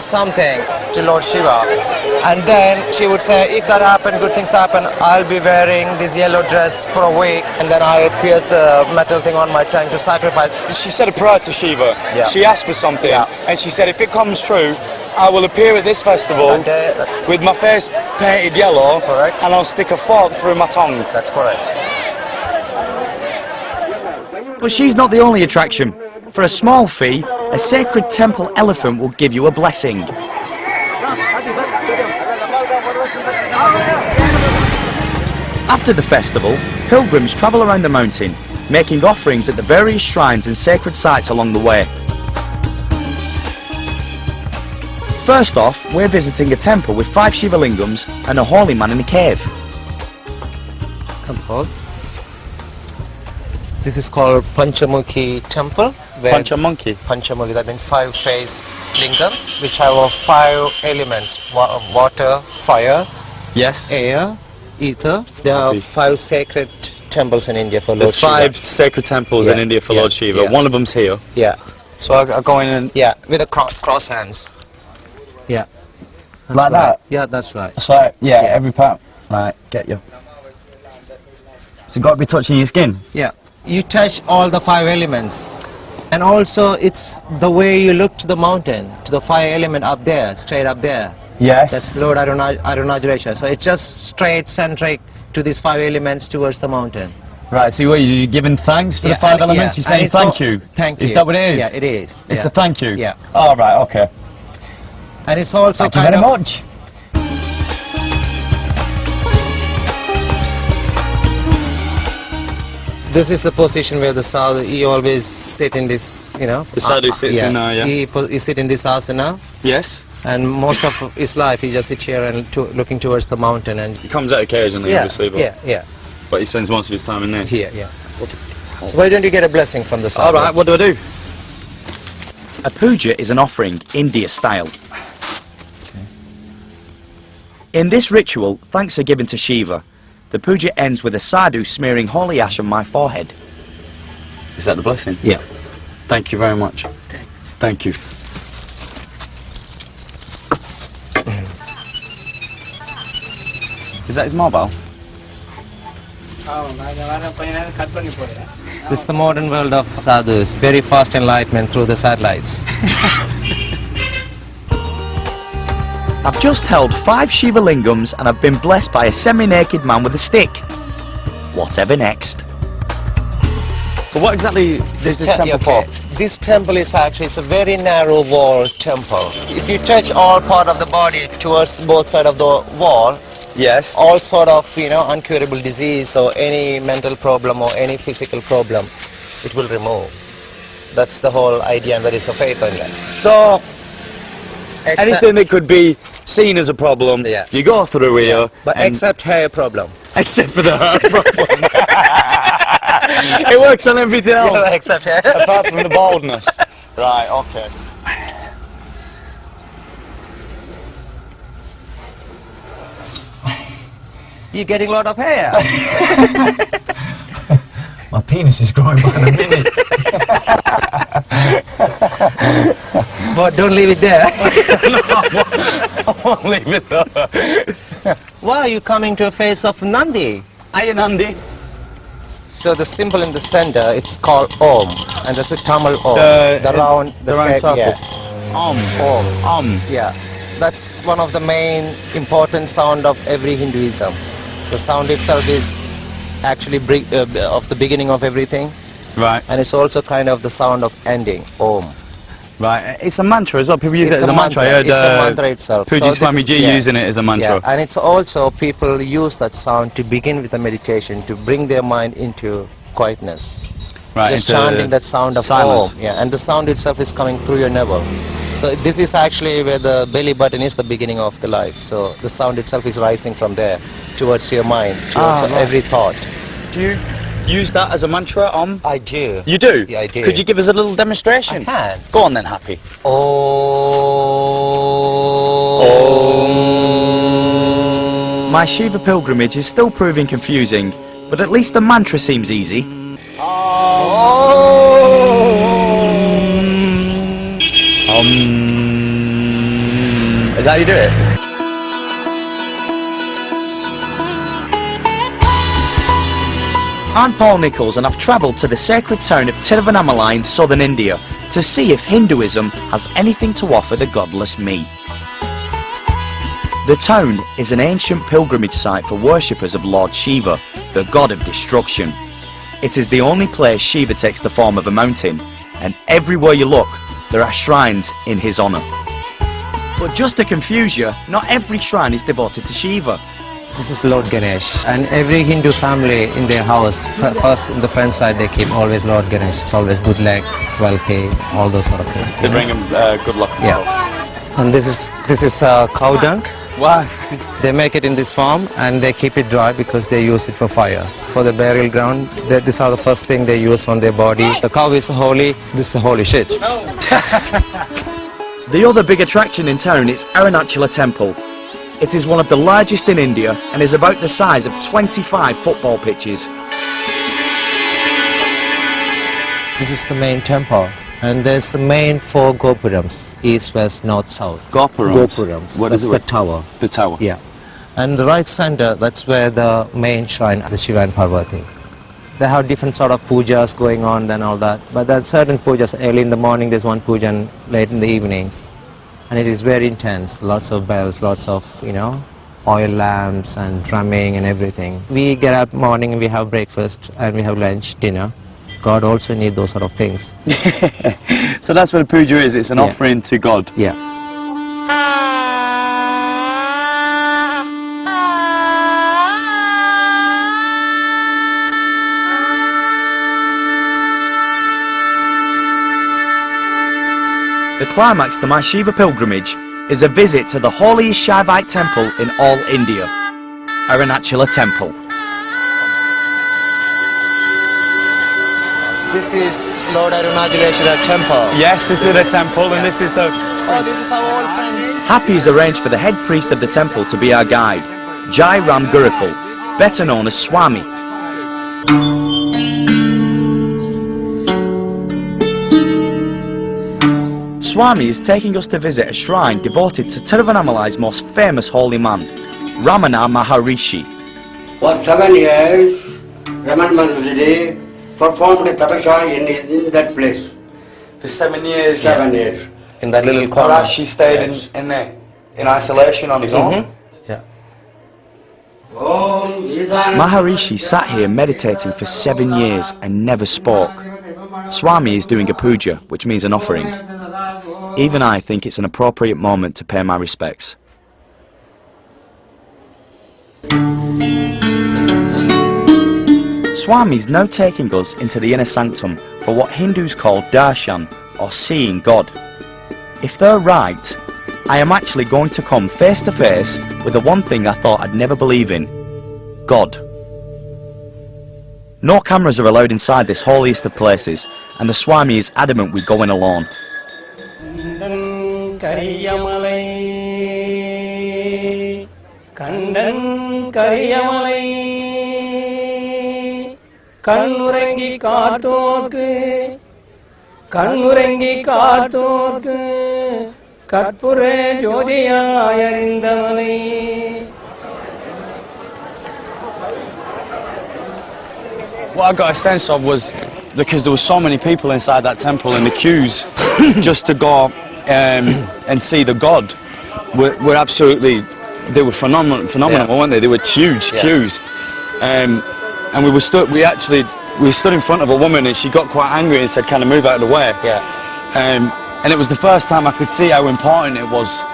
something to Lord Shiva, and then she would say, if that happened, good things happen, I'll be wearing this yellow dress for a week, and then I pierce the metal thing on my tongue to sacrifice. She said a prayer to Shiva. Yeah. She asked for something, and she said, if it comes true, I will appear at this festival with my face painted yellow, correct, and I'll stick a fork through my tongue. That's correct. But she's not the only attraction. For a small fee, a sacred temple elephant will give you a blessing. After the festival, pilgrims travel around the mountain, making offerings at the various shrines and sacred sites along the way. First off, we're visiting a temple with 5 Shiva lingams and a holy man in a cave. Temple. This is called Panchamukhi temple. Panchamukhi, that means 5 face lingams, which have 5 elements: water, fire, Yes. air, ether. There are 5 sacred temples in India for Lord There's Shiva. 5 sacred temples in India for Lord Shiva. One of them's here. Yeah. So I go in and... Yeah, with the cross hands. Yeah. That's Like right. that? Yeah, that's right. So, every part. Right, get you. So got to be touching your skin? Yeah. You touch all the 5 elements. And also, it's the way you look to the mountain, to the 5 element up there, straight up there. Yes. That's Lord Arunachalesha. So it's just straight, centric to these 5 elements towards the mountain. Right, so what, you're giving thanks for the 5 elements? You're saying thank you? Thank you. Is that what it is? Yeah, it is. It's a thank you? Yeah. Oh, right, okay. And it's also Thank you very much. This is the position where the sadhu, he always sit in this, you know. The sadhu sits in there, He sit in this asana. Yes. And most of his life he just sits here and looking towards the mountain. And He comes out occasionally, obviously, but, but he spends most of his time in there. Here, So why don't you get a blessing from the sadhu? Alright, what do I do? A puja is an offering, India style. In this ritual, thanks are given to Shiva. The puja ends with a sadhu smearing holy ash on my forehead. Is that the blessing? Yeah. Thank you very much. Thank you. Is that his mobile? This is the modern world of sadhus, very fast enlightenment through the satellites. I've just held 5 Shiva lingams and I've been blessed by a semi-naked man with a stick. Whatever next. So what exactly is this temple for? This temple is actually, it's a very narrow wall temple. If you touch all part of the body towards both sides of the wall, Yes. all sort of, you know, uncurable disease or any mental problem or any physical problem, it will remove. That's the whole idea, and there is a faith in that. So, anything that could be seen as a problem, you go through here. But except hair problem. Except for the hair problem. It works on everything else. Yeah, except hair. Apart from the baldness. Right, okay. You're getting a lot of hair. My penis is growing by the minute. But don't leave it there. I won't leave it there. Why are you coming to a face of Nandi? Are you Nandi? So the symbol in the center, it's called Om, and that's a Tamil Om. The round round circle. Yeah. Om. Yeah. That's one of the main important sound of every Hinduism. The sound itself is actually of the beginning of everything. Right. And it's also kind of the sound of ending, Om. Right. It's a mantra as well. People use it as a mantra. I heard It's a mantra itself. Puja Swamiji using it as a mantra. Yeah. And it's also people use that sound to begin with a meditation, to bring their mind into quietness. Right. Just chanting that sound of silence. Om. Yeah. And the sound itself is coming through your navel. So this is actually where the belly button is the beginning of the life. So the sound itself is rising from there towards your mind, towards every thought. Do you use that as a mantra, Om? I do. You do? Yeah, I do. Could you give us a little demonstration? I can. Go on then, Happy. Om. My Shiva pilgrimage is still proving confusing, but at least the mantra seems easy. Is that how you do it? I'm Paul Nichols and I've travelled to the sacred town of Tiruvannamalai in southern India to see if Hinduism has anything to offer the godless me. The town is an ancient pilgrimage site for worshippers of Lord Shiva, the god of destruction. It is the only place Shiva takes the form of a mountain, and everywhere you look, there are shrines in his honour. But just to confuse you, not every shrine is devoted to Shiva. This is Lord Ganesh, and every Hindu family in their house, first in the front side they keep always Lord Ganesh. It's always good luck, 12k, all those sort of things. To bring him good luck. Yeah. And this is cow dung. Wow. They make it in this form and they keep it dry because they use it for fire. For the burial ground, these are the first thing they use on their body. The cow is holy, this is holy shit. The other big attraction in town is Arunachala Temple. It is one of the largest in India and is about the size of 25 football pitches. This is the main temple. And there's the main 4 gopurams, east, west, north, south. Gopurams? What is the tower? The tower? Yeah. And the right center, that's where the main shrine, the Shiva and Parvati. They have different sort of pujas going on and all that. But there are certain pujas, early in the morning there's one puja and late in the evenings. And it is very intense, lots of bells, lots of, oil lamps and drumming and everything. We get up morning and we have breakfast and we have lunch, dinner. God also needs those sort of things. So that's what a puja is, it's an offering to God. Yeah. The climax to my Shiva pilgrimage is a visit to the holiest Shaivite temple in all India, Arunachala Temple. This is Lord Arunachala Temple. Yes, this is the temple and this is the... Oh, this is our old friend. Happy has arranged for the head priest of the temple to be our guide, Jai Ram Gurukul, better known as Swami. Swami is taking us to visit a shrine devoted to Tiruvannamalai's most famous holy man, Ramana Maharishi. For 7 years, Raman Maharishi performed tapasya in that place. For 7 years? 7 years. In that little corner. Maharishi stayed in there, in isolation on his own? Yeah. Maharishi sat here meditating for 7 years and never spoke. Swami is doing a puja, which means an offering. Even I think it's an appropriate moment to pay my respects. Swami is now taking us into the inner sanctum for what Hindus call darshan, or seeing God. If they're right, I am actually going to come face to face with the one thing I thought I'd never believe in: God. No cameras are allowed inside this holiest of places, and the Swami is adamant we go in alone. Kannurengi kaarthorku Katpure jodiyaya arindavane. What I got a sense of was, because there were so many people inside that temple and the queues just to go and see the God were absolutely, they were phenomenal, weren't they? They were huge queues. And we stood in front of a woman and she got quite angry and said, "Can I move out of the way?" Yeah. And it was the first time I could see how important it was